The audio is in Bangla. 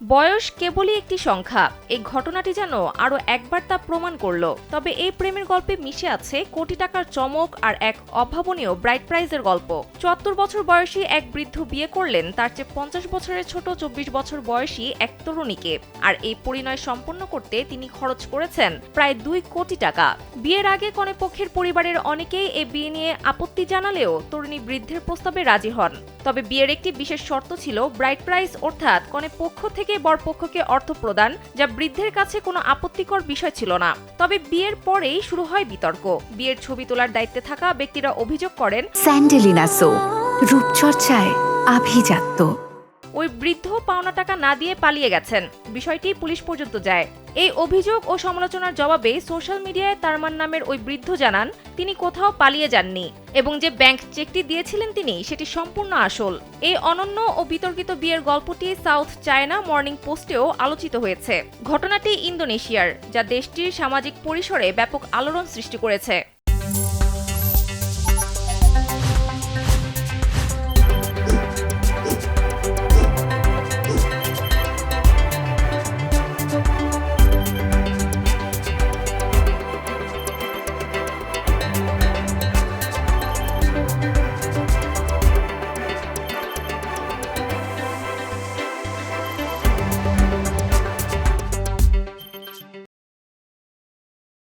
বয়স কেবলই একটি সংখ্যা। এই ঘটনাটি যেন আরও একবার তা প্রমাণ করল। তবে এই প্রেমের গল্পে মিশে আছে কোটি টাকার চমক আর এক অভাবনীয় ব্রাইড প্রাইজের গল্প। ৭৪ বছর বয়সী এক বৃদ্ধ বিয়ে করলেন তার চেয়ে ৫০ বছরের ছোট ২৪ বছর বয়সী এক তরুণীকে। আর এই পরিণয় সম্পন্ন করতে তিনি খরচ করেছেন প্রায় ২ কোটি টাকা। বিয়ের আগে কনেপক্ষের পরিবারের অনেকেই এ বিয়ে নিয়ে আপত্তি জানালেও তরুণী বৃদ্ধের প্রস্তাবে রাজি হন। তবে বিয়ের একটি বিশেষ শর্ত ছিল ব্রাইড প্রাইজ, অর্থাৎ কনেপক্ষ থেকে বরপক্ষকে অর্থ প্রদান, যা বৃদ্ধের কাছে কোনো আপত্তিকর বিষয় ছিল না। তবে বিয়ের পরেই শুরু হয় বিতর্ক। বিয়ের ছবি তোলার দায়িত্বে থাকা ব্যক্তিরা অভিযোগ করেন, স্যান্ডেলিনা সো, রূপচর্চায় আভিজাত্য। ওই বৃদ্ধ পাওনা টাকা না দিয়ে পালিয়ে গেছেন। বিষয়টি পুলিশ পর্যন্ত যায়। এই অভিযোগ ও সমালোচনার জবাবে সোশ্যাল মিডিয়ায় তারমান নামের ওই বৃদ্ধ জানান তিনি কোথাও পালিয়ে যাননি এবং যে ব্যাংক চেকটি দিয়েছিলেন তিনি সেটি সম্পূর্ণ আসল। এই অনন্য ও বিতর্কিত বিয়ের গল্পটি সাউথ চায়না মর্নিং পোস্টেও আলোচিত হয়েছে। ঘটনাটি ইন্দোনেশিয়ার, যা দেশটির সামাজিক পরিসরে ব্যাপক আলোড়ন সৃষ্টি করেছে।